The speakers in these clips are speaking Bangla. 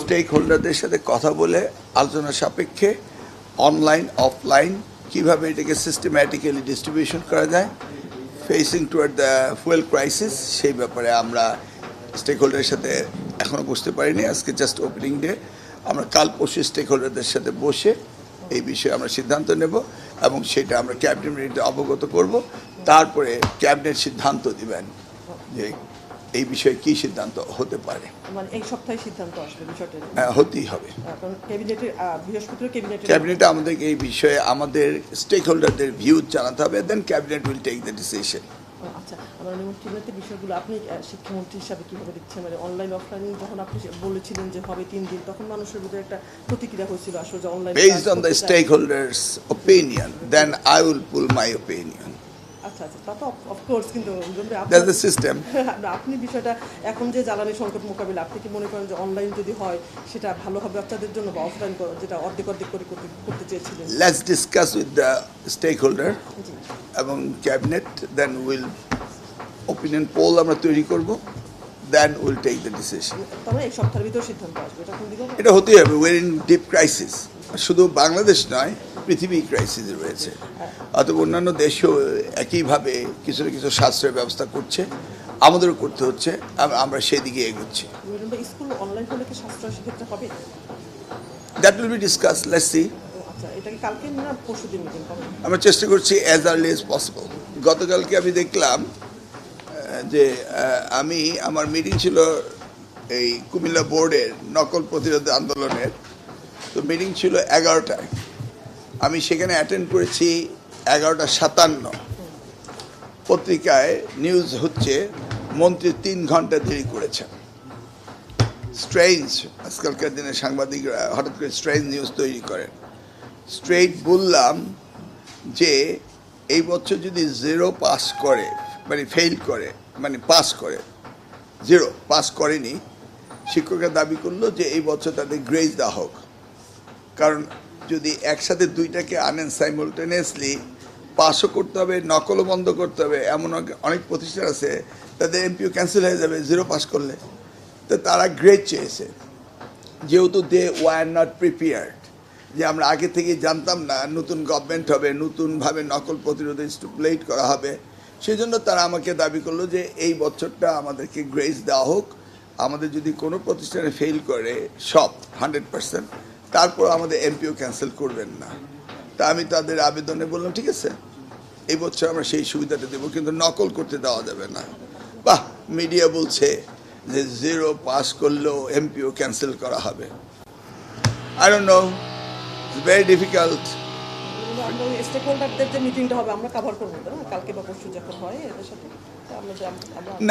স্টেক হোল্ডারদের সাথে কথা বলে আলোচনা সাপেক্ষে অনলাইন অফলাইন কীভাবে এটাকে সিস্টেম্যাটিক্যালি ডিস্ট্রিবিউশন করা যায় facing toward the fuel crisis সেই ব্যাপারে আমরা স্টেক হোল্ডারের সাথে এখনও বসতে পারিনি। আজকে জাস্ট ওপেনিং ডে। আমরা কাল পরশু স্টেক হোল্ডারদের সাথে বসে এই বিষয়ে আমরা সিদ্ধান্ত নেব এবং সেটা আমরা ক্যাবিনেটে অবগত করব। তারপরে ক্যাবিনেট সিদ্ধান্ত দিবেন যে এই বিষয়ে কি সিদ্ধান্ত হতে পারে। মানে এই সপ্তাহে সিদ্ধান্ত আসবে বিষয়টা? হ্যাঁ, হতেই হবে। ক্যাবিনেটের বৃহস্পতিবার ক্যাবিনেটে আমাদেরকে এই বিষয়ে আমাদের স্টেক হোল্ডারদের ভিউ জানাতে হবে, then cabinet will take the decision. আচ্ছা, আমার মুখ্যমন্ত্রী বিষয়গুলো আপনি শিক্ষামন্ত্রী হিসাবে কীভাবে দেখছেন? মানে অনলাইন অফলাইন যখন আপনি বলেছিলেন যে হবে 3 দিন, তখন মানুষের ভিতরে একটা প্রতিক্রিয়া হয়েছিল আসলে যে online based on the stakeholders opinion, then I will pull my opinion. আচ্ছা আচ্ছা, তা তো অফকোর্স, কিন্তু দ্যাটস দ্য সিস্টেম। আপনি বিষয়টা এখন যে জ্বালানি সংকট মোকাবিলা, আপনি কি মনে করেন যে অনলাইন যদি হয় সেটা ভালো হবে বাচ্চাদের জন্য, বা অফলাইন যেটা অর্ধেক অর্ধেক করে করতে চেয়েছিলেন? Let's discuss with the stake holder এবং cabinet, then will opinion poll আমরা তৈরি করব, then will take the decision. তবে এই সপ্তাহের ভিতরে সিদ্ধান্ত আসবে, এটা কোন দিকে? এটা হতেই হবে। ওয়ের ইন ডিপ ক্রাইসিস, শুধু বাংলাদেশ নয়, পৃথিবী ক্রাইসিসে রয়েছে। অথবা অন্যান্য দেশেও একইভাবে কিছু না কিছু সাশ্রয় ব্যবস্থা করছে, আমাদেরও করতে হচ্ছে, আমরা সেই দিকে এগোচ্ছি। স্কুল অনলাইন হলে কি সাশ্রয় সেক্ষেত্রে হবে? That will be discuss, let's see. আচ্ছা, এটা কি কালকে না পরশুদিন মিটিং হবে? আমরা চেষ্টা করছি অ্যাজ আর্লি অ্যাজ পসিবল। গতকালকে আমি দেখলাম যে আমার মিটিং ছিল এই কুমিল্লা বোর্ডের নকল প্রতিরোধ আন্দোলনের, তো মিটিং ছিল 11টায়। আমি সেখানে অ্যাটেন্ড করেছি 11:57। পত্রিকায় নিউজ হচ্ছে মন্ত্রী 3 ঘন্টা দেরি করেছেন। স্ট্রেঞ্জ, আজকালকার দিনে সাংবাদিকরা হঠাৎ করে স্ট্রেঞ্জ নিউজ তৈরি করেন। স্ট্রেইট বললাম যে এই বছর যদি 0 পাস করে, মানে ফেল করে, মানে পাস করে, 0 পাস করেনি, শিক্ষকরা দাবি করলো যে এই বছর তাদের গ্রেস দেওয়া হোক। কারণ যদি একসাথে দুইটাকে আনেন সাইমultaneously, পাসও করতে হবে, নকলও বন্ধ করতে হবে, এমন অনেক প্রতিষ্ঠান আছে তাদের এমপিও ক্যান্সেল হয়ে যাবে 0 পাস করলে। তো তারা গ্রেড চেয়েছে, যেহেতু দে ওয়ার নট প্রিপেয়ার্ড, যে আমরা আগে থেকে জানতাম না নতুন গভর্নমেন্ট হবে, নতুনভাবে নকল প্রতিরোধে স্টুপুলেট করা হবে, সেই জন্য তারা আমাকে দাবি করলো যে এই বছরটা আমাদেরকে গ্রেস দেওয়া হোক। আমাদের যদি কোনো প্রতিষ্ঠানে ফেল করে সব 100%, তারপর আমাদের এমপিও ক্যান্সেল করবেন না। তা আমি তাদের আবেদনে বললাম ঠিক আছে, এই বছর আমরা সেই সুবিধাটা দেবো, কিন্তু নকল করতে দেওয়া যাবে না। বাহ, মিডিয়া বলছে যে 0 পাস করলেও এমপিও ক্যান্সেল করা হবে। I don't know, it's very difficult. আমরা ওই স্টেক হোল্ডারদের যে মিটিংটা হবে আমরা কভার করবো না কালকে বা পরশু যখন হয় এদের সাথে?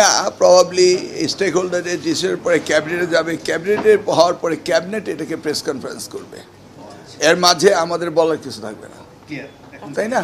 না, প্রবাবলি স্টেক হোল্ডারের ডিসিশনের পরে ক্যাবিনেটে যাবে, ক্যাবিনেটে হওয়ার পরে ক্যাবিনেট এটাকে প্রেস কনফারেন্স করবে। এর মাঝে আমাদের বলার কিছু থাকবে না, তাই না?